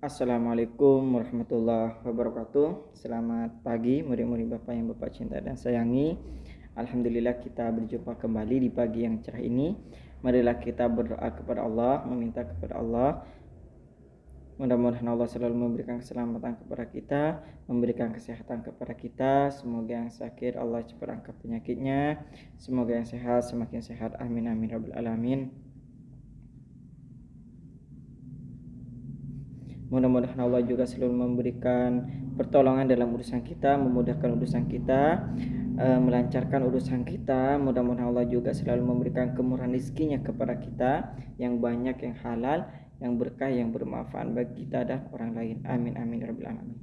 Assalamualaikum warahmatullahi wabarakatuh. Selamat pagi murid-murid Bapak yang Bapak cinta dan sayangi. Alhamdulillah kita berjumpa kembali di pagi yang cerah ini. Marilah kita berdoa kepada Allah, meminta kepada Allah. Mudah-mudahan Allah selalu memberikan keselamatan kepada kita, memberikan kesehatan kepada kita. Semoga yang sakit Allah cepat angkat penyakitnya. Semoga yang sehat semakin sehat. Amin amin rabbil alamin. Mudah-mudahan Allah juga selalu memberikan pertolongan dalam urusan kita, memudahkan urusan kita, melancarkan urusan kita. Mudah-mudahan Allah juga selalu memberikan kemurahan rezekinya kepada kita, yang banyak, yang halal, yang berkah, yang bermanfaat bagi kita dan orang lain. Amin amin rabbil alamin.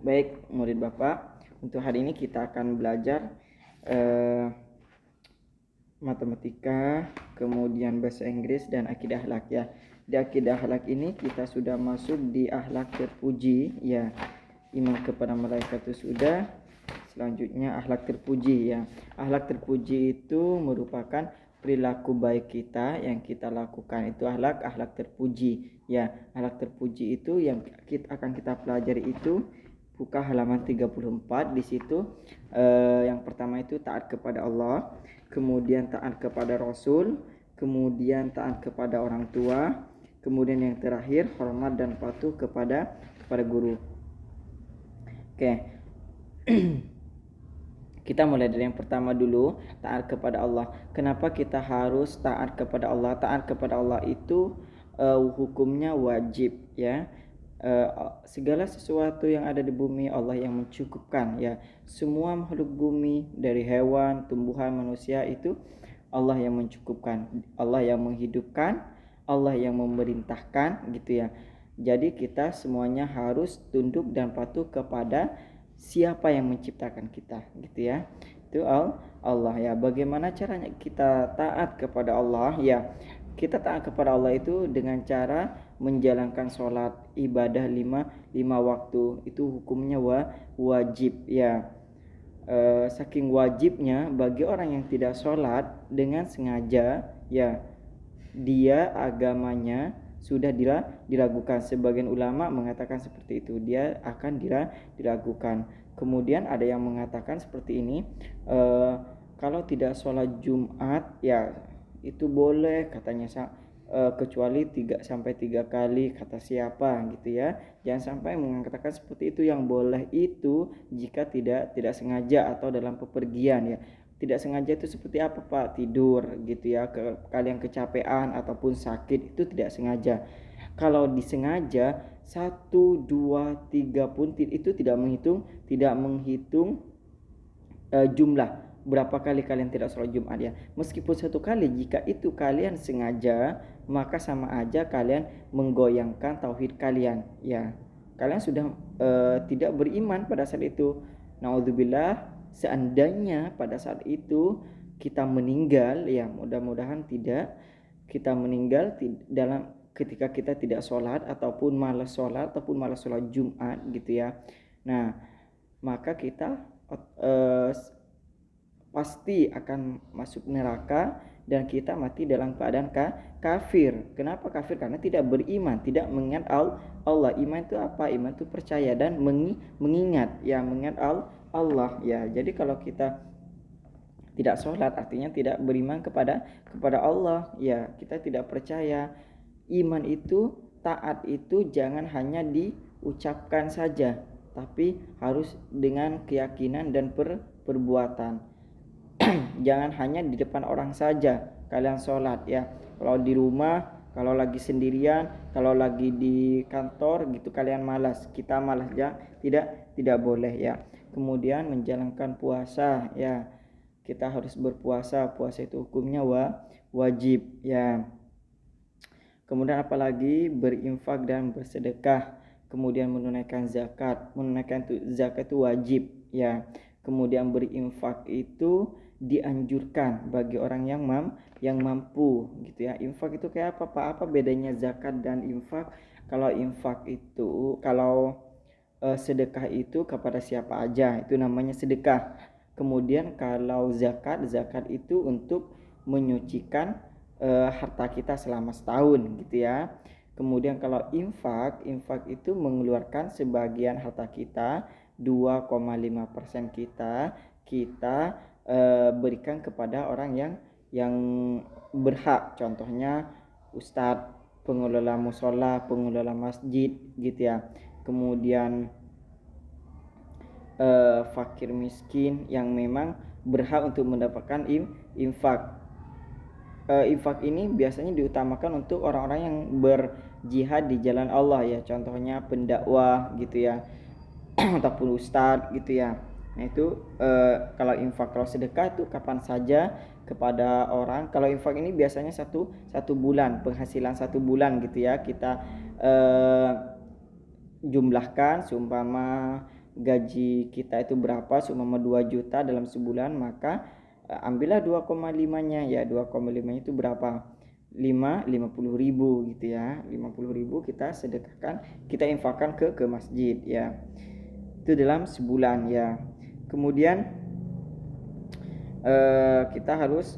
Baik murid Bapak, untuk hari ini kita akan belajar matematika, kemudian bahasa Inggris dan akidah akhlak ya. Di akidah akhlak ini kita sudah masuk di akhlak terpuji ya. Iman kepada malaikat itu sudah. Selanjutnya akhlak terpuji ya. Akhlak terpuji itu merupakan perilaku baik kita yang kita lakukan, itu akhlak terpuji ya. Akhlak terpuji itu yang akan kita pelajari itu buka halaman 34. Di situ yang pertama itu taat kepada Allah, kemudian taat kepada Rasul, kemudian taat kepada orang tua, kemudian yang terakhir hormat dan patuh kepada guru. Oke. Kita mulai dari yang pertama dulu, taat kepada Allah. Kenapa kita harus taat kepada Allah? Taat kepada Allah itu hukumnya wajib ya. Segala sesuatu yang ada di bumi Allah yang mencukupkan ya. Semua makhluk bumi dari hewan, tumbuhan, manusia itu Allah yang mencukupkan, Allah yang menghidupkan, Allah yang memerintahkan gitu ya. Jadi kita semuanya harus tunduk dan patuh kepada siapa yang menciptakan kita gitu ya. Itu Allah ya. Bagaimana caranya kita taat kepada Allah ya? Kita taat kepada Allah itu dengan cara menjalankan sholat ibadah lima waktu. Itu hukumnya wajib ya. Saking wajibnya bagi orang yang tidak sholat dengan sengaja ya, dia agamanya sudah diragukan. Sebagian ulama mengatakan seperti itu, dia akan diragukan. Kemudian ada yang mengatakan seperti ini, kalau tidak sholat Jumat ya itu boleh katanya, kecuali 3 sampai 3 kali kata siapa gitu ya. Jangan sampai mengatakan seperti itu. Yang boleh itu jika tidak sengaja atau dalam pepergian ya. Tidak sengaja itu seperti apa Pak? Tidur gitu ya, kalian kecapean ataupun sakit, itu tidak sengaja. Kalau disengaja 1, 2, 3 pun itu tidak menghitung jumlah berapa kali kalian tidak sholat Jumat ya. Meskipun 1 kali, jika itu kalian sengaja, maka sama aja kalian menggoyangkan tauhid kalian ya. Kalian sudah tidak beriman pada saat itu. Naudzubillah, seandainya pada saat itu kita meninggal ya, mudah-mudahan tidak, kita meninggal dalam ketika kita tidak sholat ataupun malas sholat Jumat gitu ya. Nah, maka kita pasti akan masuk neraka dan kita mati dalam keadaan kafir. Kenapa kafir? Karena tidak beriman, tidak mengingat Allah. Iman itu apa? Iman itu percaya dan mengingat ya, mengingat Allah ya. Jadi kalau kita tidak sholat artinya tidak beriman kepada Allah ya, kita tidak percaya. Iman itu, taat itu jangan hanya diucapkan saja, tapi harus dengan keyakinan dan perbuatan. Jangan hanya di depan orang saja kalian sholat ya. Kalau di rumah, kalau lagi sendirian, kalau lagi di kantor gitu kalian malas, kita malas ya, tidak boleh ya. Kemudian menjalankan puasa ya, kita harus berpuasa. Puasa itu hukumnya wajib ya. Kemudian apalagi berinfak dan bersedekah. Kemudian menunaikan zakat. Menunaikan zakat itu wajib ya. Kemudian berinfak itu dianjurkan bagi orang yang mampu gitu ya. Infak itu kayak apa Pak? Apa bedanya zakat dan infak? Kalau infak itu, kalau sedekah itu kepada siapa aja, itu namanya sedekah. Kemudian kalau zakat itu untuk menyucikan harta kita selama setahun gitu ya. Kemudian kalau infak itu mengeluarkan sebagian harta kita, 2,5% kita berikan kepada orang yang berhak, contohnya ustadz, pengelola musola, pengelola masjid gitu ya. Kemudian fakir miskin yang memang berhak untuk mendapatkan infak. Infak ini biasanya diutamakan untuk orang-orang yang berjihad di jalan Allah ya, contohnya pendakwah gitu ya ataupun ustadz gitu ya. Nah itu kalau infak. Kalau sedekah itu kapan saja kepada orang. Kalau infak ini biasanya satu bulan, penghasilan 1 bulan gitu ya, kita jumlahkan. Seumpama gaji kita itu berapa, seumpama 2 juta dalam sebulan, maka ambillah 2,5-nya ya. 2,5 itu berapa? 50.000 gitu ya. 50.000 kita sedekahkan, kita infakkan ke masjid ya. Itu dalam sebulan ya. Kemudian kita harus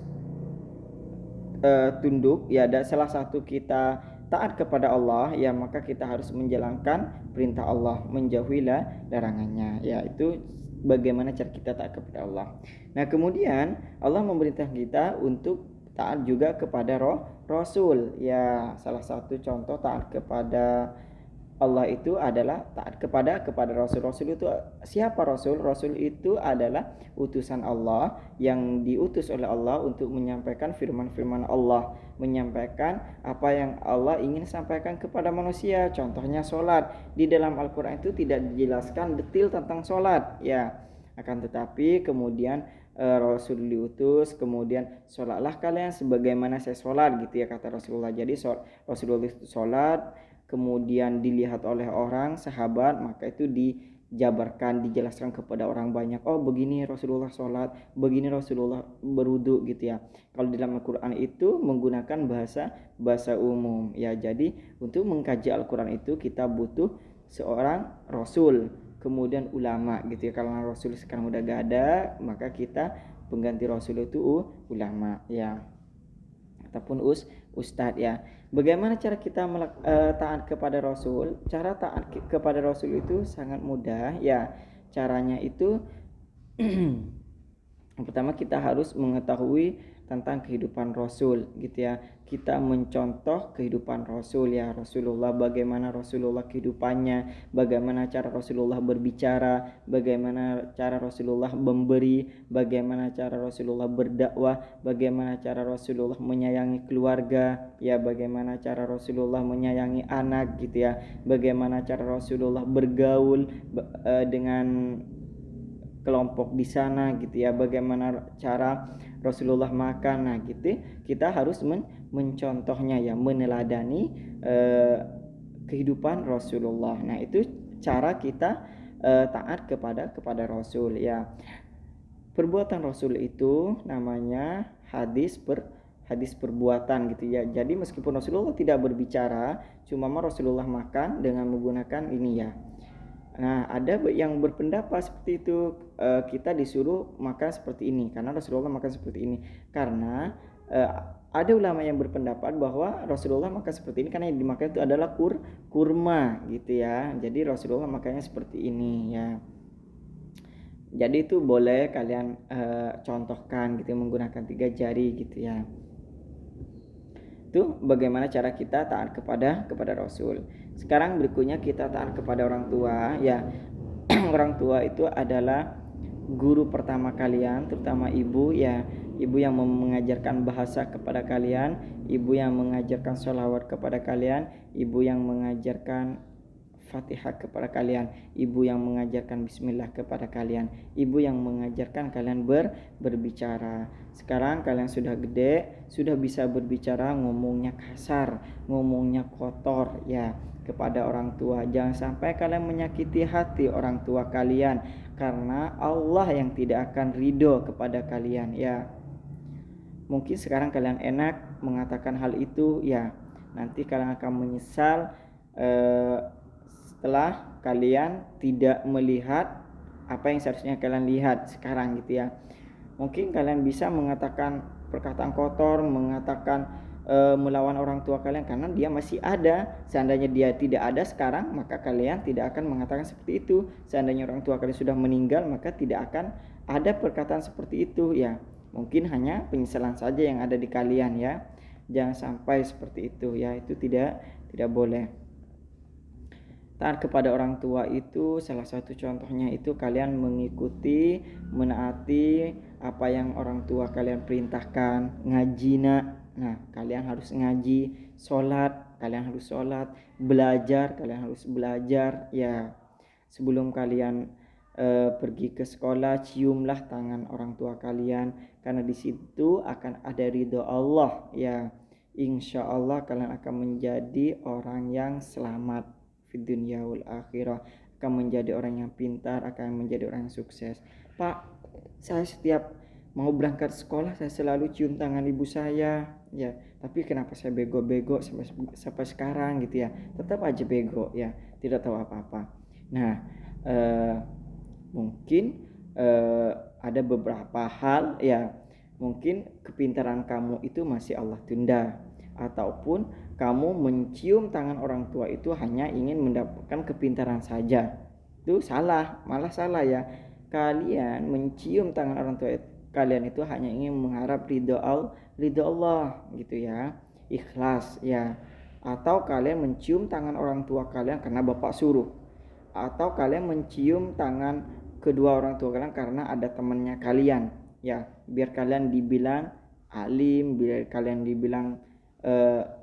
tunduk ya. Dan salah satu kita taat kepada Allah ya, maka kita harus menjalankan perintah Allah, menjauhi larangannya ya. Itu bagaimana cara kita taat kepada Allah. Nah kemudian Allah memerintah kita untuk taat juga kepada Rasul ya. Salah satu contoh taat kepada Allah itu adalah taat kepada Rasul. Rasul itu siapa Rasul? Rasul itu adalah utusan Allah yang diutus oleh Allah untuk menyampaikan firman-firman Allah, menyampaikan apa yang Allah ingin sampaikan kepada manusia. Contohnya sholat. Di dalam Al-Quran itu tidak dijelaskan detail tentang sholat ya. Akan tetapi kemudian Rasul diutus, kemudian sholatlah kalian sebagaimana saya sholat gitu ya, kata Rasulullah. Jadi Rasulullah itu sholat, kemudian dilihat oleh orang sahabat, maka itu dijabarkan, dijelaskan kepada orang banyak. Oh begini Rasulullah sholat, begini Rasulullah berwudu gitu ya. Kalau dalam Al-Quran itu menggunakan bahasa umum ya. Jadi untuk mengkaji Al-Quran itu kita butuh seorang Rasul, kemudian ulama gitu ya. Kalau Rasul sekarang udah gak ada, maka kita pengganti Rasul itu ulama ya, ataupun ustadz ya. Bagaimana cara kita taat kepada Rasul? Cara taat kepada Rasul itu sangat mudah ya. Caranya itu yang pertama kita harus mengetahui tentang kehidupan Rasul gitu ya. Kita mencontoh kehidupan Rasul ya. Rasulullah, bagaimana Rasulullah kehidupannya, bagaimana cara Rasulullah berbicara, bagaimana cara Rasulullah memberi, bagaimana cara Rasulullah berdakwah, bagaimana cara Rasulullah menyayangi keluarga ya, bagaimana cara Rasulullah menyayangi anak gitu ya, bagaimana cara Rasulullah bergaul dengan kelompok di sana gitu ya, bagaimana cara Rasulullah makan. Nah gitu kita harus mencontohnya ya, meneladani kehidupan Rasulullah. Nah itu cara kita taat kepada Rasul ya. Perbuatan Rasul itu namanya hadis perbuatan gitu ya. Jadi meskipun Rasulullah tidak berbicara, cuma Rasulullah makan dengan menggunakan ini ya. Nah ada yang berpendapat seperti itu, kita disuruh makan seperti ini karena Rasulullah makan seperti ini. Karena ada ulama yang berpendapat bahwa Rasulullah makan seperti ini karena yang dimakan itu adalah kurma gitu ya. Jadi Rasulullah makannya seperti ini ya. Jadi itu boleh kalian contohkan gitu menggunakan 3 jari gitu ya. Itu bagaimana cara kita taat kepada Rasul. Sekarang berikutnya kita taat kepada orang tua ya. Orang tua itu adalah guru pertama kalian, terutama ibu ya. Ibu yang mengajarkan bahasa kepada kalian, ibu yang mengajarkan sholawat kepada kalian, ibu yang mengajarkan Fatihah kepada kalian, ibu yang mengajarkan bismillah kepada kalian, ibu yang mengajarkan kalian berbicara. Sekarang kalian sudah gede, sudah bisa berbicara, ngomongnya kasar, ngomongnya kotor ya kepada orang tua. Jangan sampai kalian menyakiti hati orang tua kalian, karena Allah yang tidak akan ridho kepada kalian ya. Mungkin sekarang kalian enak mengatakan hal itu ya, nanti kalian akan menyesal setelah kalian tidak melihat apa yang seharusnya kalian lihat sekarang gitu ya. Mungkin kalian bisa mengatakan perkataan kotor, mengatakan melawan orang tua kalian karena dia masih ada. Seandainya dia tidak ada sekarang, maka kalian tidak akan mengatakan seperti itu. Seandainya orang tua kalian sudah meninggal, maka tidak akan ada perkataan seperti itu ya. Mungkin hanya penyesalan saja yang ada di kalian ya. Jangan sampai seperti itu ya, itu tidak boleh. Taat kepada orang tua itu salah satu contohnya itu kalian mengikuti, menaati apa yang orang tua kalian perintahkan. Ngaji nak, nah kalian harus ngaji. Sholat, kalian harus sholat. Belajar, kalian harus belajar ya. Sebelum kalian pergi ke sekolah, ciumlah tangan orang tua kalian, karena di situ akan ada ridho Allah ya. Insya Allah kalian akan menjadi orang yang selamat di dunia wal akhirah, akan menjadi orang yang pintar, akan menjadi orang yang sukses. Pak, saya setiap mau berangkat sekolah saya selalu cium tangan ibu saya ya, tapi kenapa saya bego-bego sampai sekarang gitu ya, tetap aja bego ya, tidak tahu apa-apa. Nah mungkin ada beberapa hal ya, mungkin kepintaran kamu itu masih Allah tunda, ataupun kamu mencium tangan orang tua itu hanya ingin mendapatkan kepintaran saja. Itu salah, malah salah ya. Kalian mencium tangan orang tua kalian itu hanya ingin mengharap ridho Allah gitu ya, ikhlas ya. Atau kalian mencium tangan orang tua kalian karena bapak suruh, atau kalian mencium tangan kedua orang tua kalian karena ada temannya kalian ya, biar kalian dibilang alim, biar kalian dibilang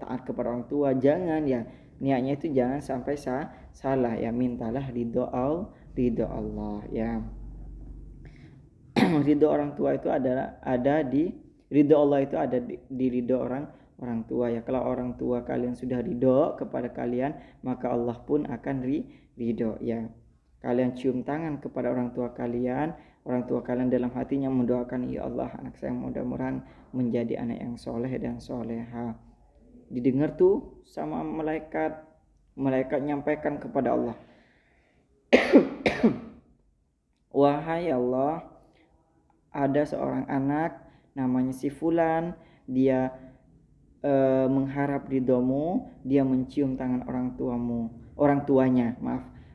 taat kepada orang tua. Jangan ya, niatnya itu jangan sampai salah ya. Mintalah ridho Allah ya. Ridho orang tua itu ada di ridho Allah, itu ada di ridho orang tua ya. Kalau orang tua kalian sudah ridho kepada kalian, maka Allah pun akan ridho ya. Kalian cium tangan kepada orang tua kalian dalam hatinya mendoakan, ya Allah, anak saya mudah-mudahan menjadi anak yang soleh dan soleha. Didengar tuh sama malaikat nyampaikan kepada Allah, wahai Allah, ada seorang anak namanya si Fulan, dia mengharap ridhomu, dia mencium tangan orang tuanya.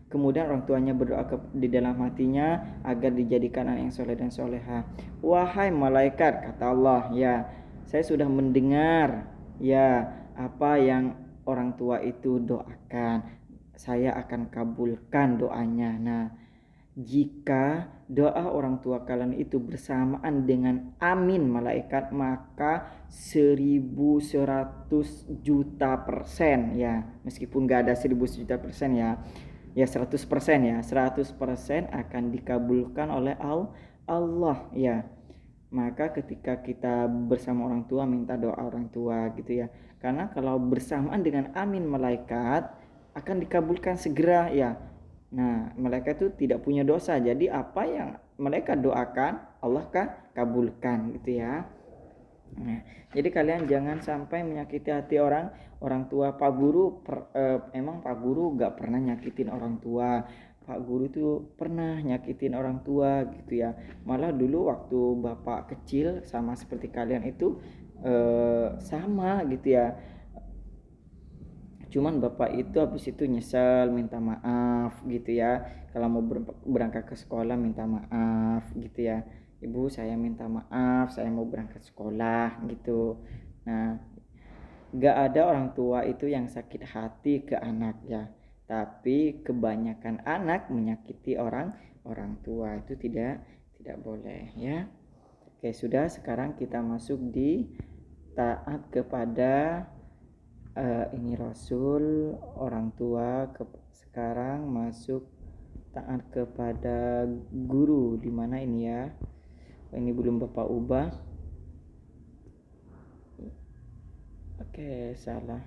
Kemudian orang tuanya berdoa di dalam hatinya agar dijadikan anak yang soleh dan soleha. Wahai malaikat, kata Allah, ya saya sudah mendengar ya apa yang orang tua itu doakan, saya akan kabulkan doanya. Nah, jika doa orang tua kalian itu bersamaan dengan amin malaikat, maka 1100 juta persen ya, meskipun gak ada 1000 juta persen ya 100% ya, 100% akan dikabulkan oleh Allah ya. Maka ketika kita bersama orang tua, minta doa orang tua gitu ya, karena kalau bersamaan dengan amin malaikat akan dikabulkan segera ya. Nah, malaikat itu tidak punya dosa, jadi apa yang malaikat doakan Allah kan kabulkan gitu ya. Nah, jadi kalian jangan sampai menyakiti hati orang tua. Pak Guru emang Pak Guru gak pernah nyakitin orang tua. Pak Guru itu pernah nyakitin orang tua gitu ya. Malah dulu waktu Bapak kecil sama seperti kalian itu sama gitu ya. Cuman Bapak itu habis itu nyesel, minta maaf gitu ya. Kalau mau berangkat ke sekolah minta maaf gitu ya. Ibu, saya minta maaf, saya mau berangkat sekolah gitu. Nah, gak ada orang tua itu yang sakit hati ke anak ya. Tapi kebanyakan anak menyakiti orang tua, itu tidak boleh ya. Oke, sudah, sekarang kita masuk di taat kepada ini Rasul, orang tua. Sekarang masuk taat kepada guru. Di mana ini ya? Ini belum Bapak ubah. Oke, salah.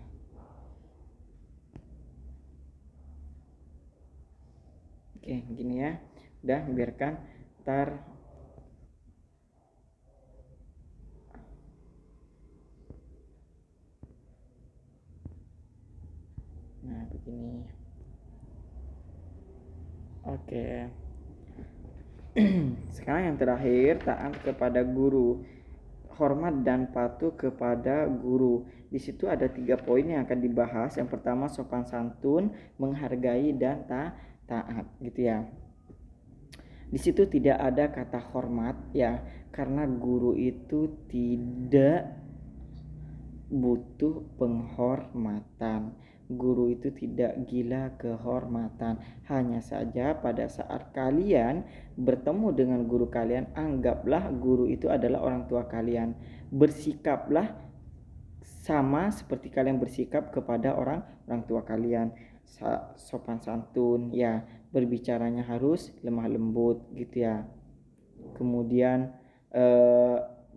Oke, gini ya. Udah, biarkan. Ntar nah begini. Oke. Sekarang yang terakhir, taat kepada guru. hormat dan patuh kepada guru. Di situ ada 3 poin yang akan dibahas. Yang pertama sopan santun, menghargai dan taat gitu ya. Di situ tidak ada kata hormat ya, karena guru itu tidak butuh penghormatan. Guru itu tidak gila kehormatan. Hanya saja pada saat kalian bertemu dengan guru kalian, anggaplah guru itu adalah orang tua kalian. Bersikaplah sama seperti kalian bersikap kepada orang tua kalian. Sopan santun ya, berbicaranya harus lemah lembut gitu ya. Kemudian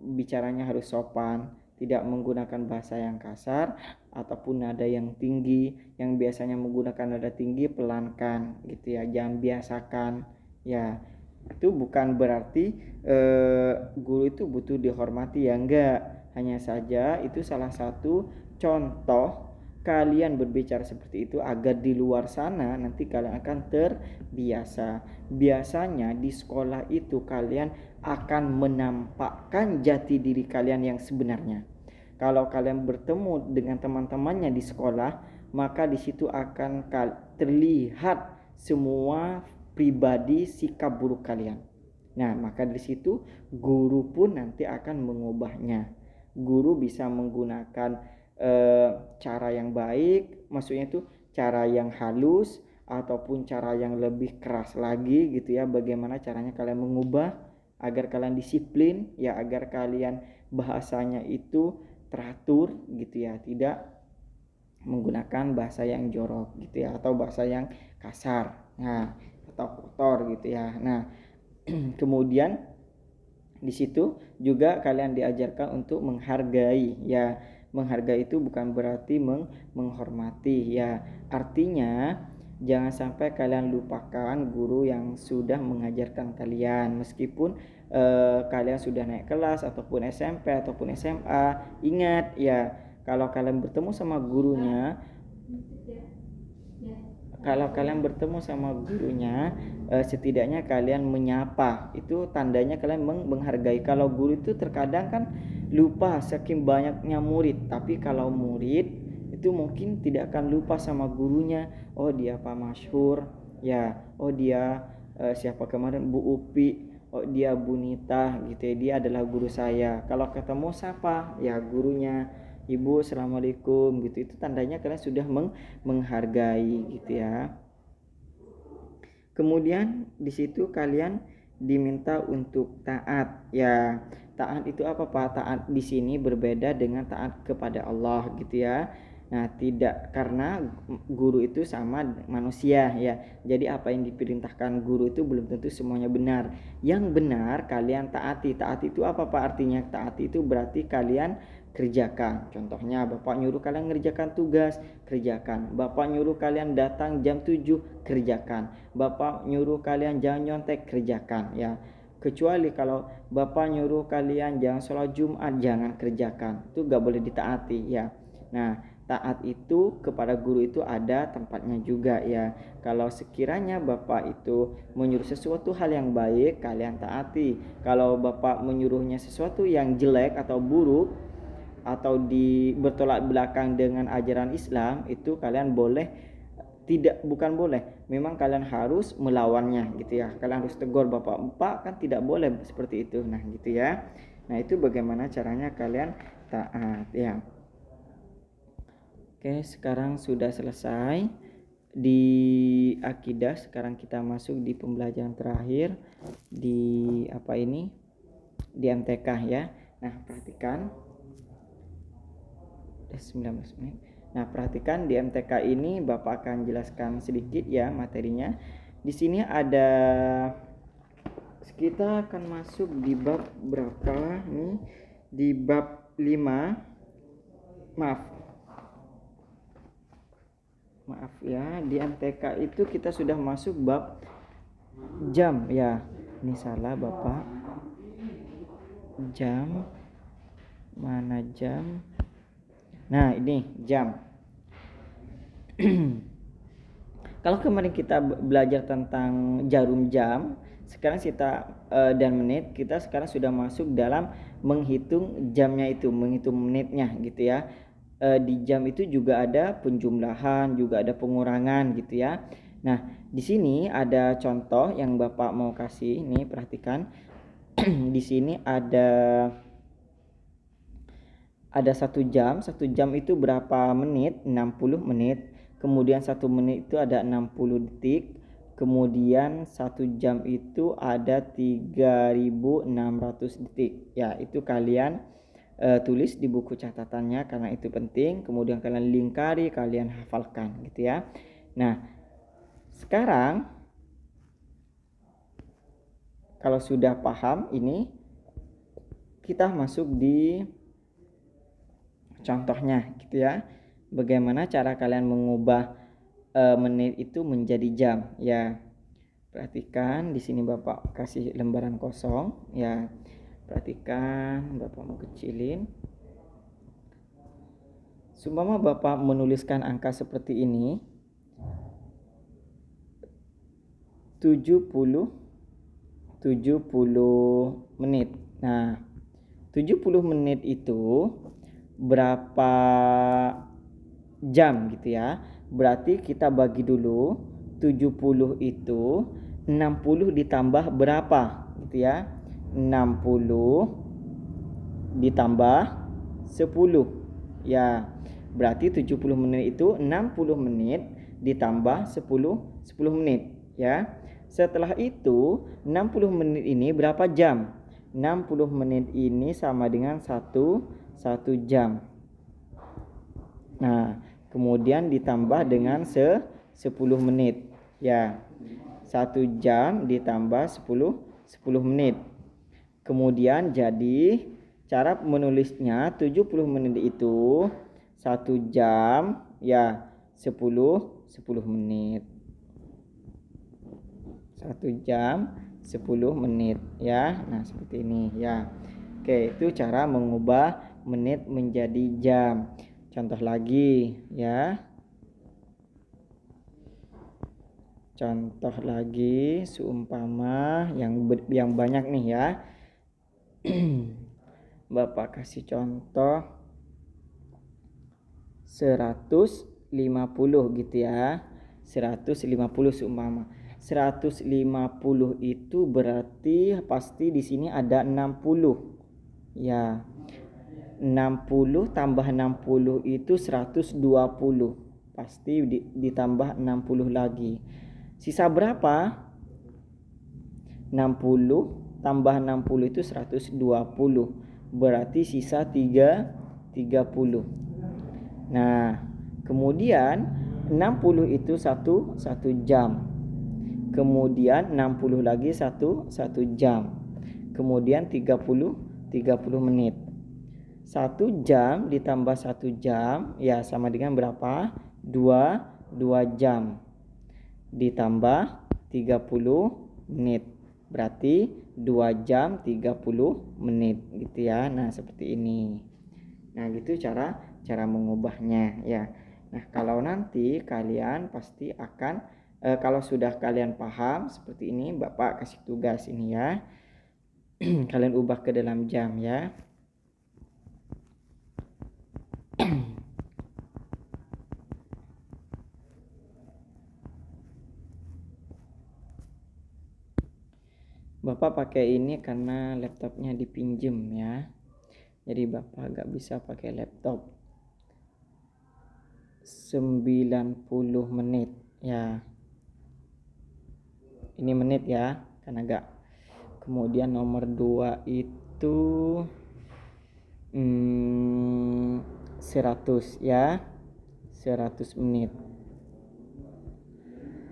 bicaranya harus sopan, tidak menggunakan bahasa yang kasar ataupun nada yang tinggi. Yang biasanya menggunakan nada tinggi pelankan gitu ya, jangan biasakan ya. Itu bukan berarti guru itu butuh dihormati ya, enggak. Hanya saja itu salah satu contoh kalian berbicara seperti itu agar di luar sana nanti kalian akan terbiasa. Biasanya di sekolah itu kalian akan menampakkan jati diri kalian yang sebenarnya. Kalau kalian bertemu dengan teman-temannya di sekolah, maka di situ akan terlihat semua pribadi sikap buruk kalian. Nah, maka di situ guru pun nanti akan mengubahnya. Guru bisa menggunakan cara yang baik, maksudnya itu cara yang halus ataupun cara yang lebih keras lagi gitu ya. Bagaimana caranya kalian mengubah agar kalian disiplin ya, agar kalian bahasanya itu teratur gitu ya, tidak menggunakan bahasa yang jorok gitu ya, atau bahasa yang kasar nah atau kotor gitu ya. Nah kemudian di situ juga kalian diajarkan untuk menghargai ya. Menghargai itu bukan berarti menghormati ya. Artinya jangan sampai kalian lupakan guru yang sudah mengajarkan kalian. Meskipun kalian sudah naik kelas ataupun SMP ataupun SMA, ingat ya, kalau kalian bertemu sama gurunya, setidaknya kalian menyapa. Itu tandanya kalian menghargai. Kalau guru itu terkadang kan lupa saking banyaknya murid, tapi kalau murid itu mungkin tidak akan lupa sama gurunya. Oh dia Pak Masyhur ya, oh dia siapa kemarin Bu Upi, oh dia Bu Nita gitu ya, dia adalah guru saya. Kalau ketemu siapa ya gurunya, Ibu assalamualaikum gitu. Itu tandanya kalian sudah menghargai gitu ya. Kemudian di situ kalian diminta untuk taat ya. Taat itu apa Pak? Taat di sini berbeda dengan taat kepada Allah gitu ya. Nah, tidak, karena guru itu sama manusia ya. Jadi apa yang diperintahkan guru itu belum tentu semuanya benar. Yang benar kalian taati. Taat itu apa Pak artinya? Taat itu berarti kalian kerjakan. Contohnya Bapak nyuruh kalian ngerjakan tugas, kerjakan. Bapak nyuruh kalian datang jam 7, kerjakan. Bapak nyuruh kalian jangan nyontek, kerjakan ya. Kecuali kalau Bapak nyuruh kalian jangan sholat Jumat, jangan kerjakan. Itu gak boleh ditaati ya. Nah, taat itu kepada guru itu ada tempatnya juga ya. Kalau sekiranya Bapak itu menyuruh sesuatu hal yang baik, kalian taati. Kalau Bapak menyuruhnya sesuatu yang jelek atau buruk atau bertolak belakang dengan ajaran Islam, itu kalian bukan boleh, memang kalian harus melawannya gitu ya. Kalian harus tegur Bapak kan tidak boleh seperti itu. Nah gitu ya. Nah itu bagaimana caranya kalian taat ya. Oke, sekarang sudah selesai di akidah. Sekarang kita masuk di pembelajaran terakhir di di MTK ya. Nah perhatikan 19 menit. Nah, perhatikan di MTK ini Bapak akan jelaskan sedikit ya materinya. Di sini ada, kita akan masuk di bab berapa nih? Di bab 5. Maaf ya, di MTK itu kita sudah masuk bab jam ya. Ini salah Bapak. Jam. Mana jam? Nah ini jam. Kalau kemarin kita belajar tentang jarum jam, sekarang kita dan menit, kita sekarang sudah masuk dalam menghitung jamnya itu, menghitung menitnya gitu ya. Di jam itu juga ada penjumlahan, juga ada pengurangan gitu ya. Nah, di sini ada contoh yang Bapak mau kasih nih, perhatikan. Di sini ada 1 jam itu berapa menit? 60 menit. Kemudian 1 menit itu ada 60 detik. Kemudian 1 jam itu ada 3600 detik. Ya, itu kalian tulis di buku catatannya karena itu penting. Kemudian kalian lingkari, kalian hafalkan gitu ya. Nah, sekarang kalau sudah paham ini, kita masuk di contohnya gitu ya. Bagaimana cara kalian mengubah menit itu menjadi jam ya. Perhatikan di sini Bapak kasih lembaran kosong ya. Perhatikan, Bapak mau kecilin. Seumpama Bapak menuliskan angka seperti ini, 70 menit. Nah, 70 menit itu berapa jam gitu ya. Berarti kita bagi dulu 70 itu 60 ditambah berapa gitu ya. 60 ditambah 10 ya. Berarti 70 menit itu 60 menit ditambah 10 menit ya. Setelah itu 60 menit ini berapa jam? 60 menit ini sama dengan 1 jam. Nah, kemudian ditambah dengan 10 menit ya. 1 jam ditambah 10 menit. Kemudian jadi cara menulisnya 70 menit itu 1 jam ya 10 menit. 1 jam 10 menit ya. Nah, seperti ini ya. Oke, itu cara mengubah menit menjadi jam. Contoh lagi ya. Contoh lagi seumpama yang banyak nih ya. Bapak kasih contoh 150 gitu ya. 150 seumpama. 150 itu berarti pasti di sini ada 60. Ya. 60 tambah 60 itu 120. Pasti ditambah 60 lagi. Sisa berapa? 60 tambah 60 itu 120. Berarti sisa 30. Nah, kemudian 60 itu 1 jam. Kemudian 60 lagi 1 jam. Kemudian 30 menit. 1 jam ditambah 1 jam ya sama dengan berapa? 2 jam ditambah 30 menit. Berarti 2 jam 30 menit gitu ya. Nah, seperti ini. Nah, gitu cara mengubahnya ya. Nah, kalau nanti kalian pasti akan kalau sudah kalian paham seperti ini, Bapak kasih tugas ini ya. Kalian ubah ke dalam jam ya. Bapak pakai ini karena laptopnya dipinjem ya. Jadi Bapak gak bisa pakai laptop. 90 menit ya. Ini menit ya, karena gak. Kemudian nomor 2 itu 100 ya. 100 menit.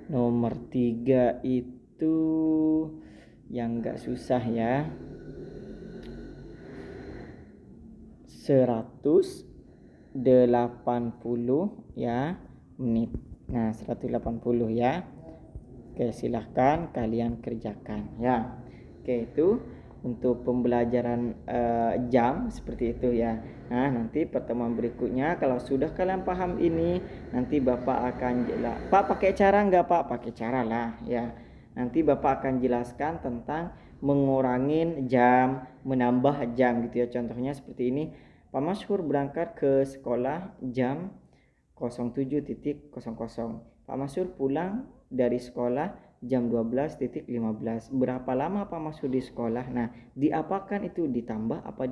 Nomor 3 itu yang gak susah ya. 180 ya menit. Nah, 180 ya. Oke, silahkan kalian kerjakan ya. Oke, itu untuk pembelajaran jam seperti itu ya. Nah, nanti pertemuan berikutnya kalau sudah kalian paham ini, nanti Bapak akan Pak pakai cara enggak Pak? Pakai cara lah ya. Nanti Bapak akan jelaskan tentang mengurangin jam, menambah jam gitu ya. Contohnya seperti ini, Pak Masyhur berangkat ke sekolah jam 07.00. Pak Masyhur pulang dari sekolah jam 12.15. Berapa lama Pak Masyhur di sekolah? Nah, diapakan itu, ditambah apa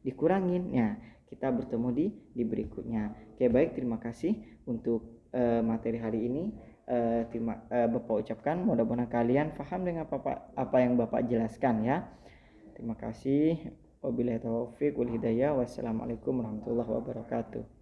dikurangin? Nah, kita bertemu di berikutnya. Oke, baik, terima kasih untuk materi hari ini. Bapak ucapkan mudah-mudahan kalian paham dengan apa yang Bapak jelaskan ya. Terima kasih. Wabillahi taufiq wal hidayah. Wassalamualaikum warahmatullahi wabarakatuh.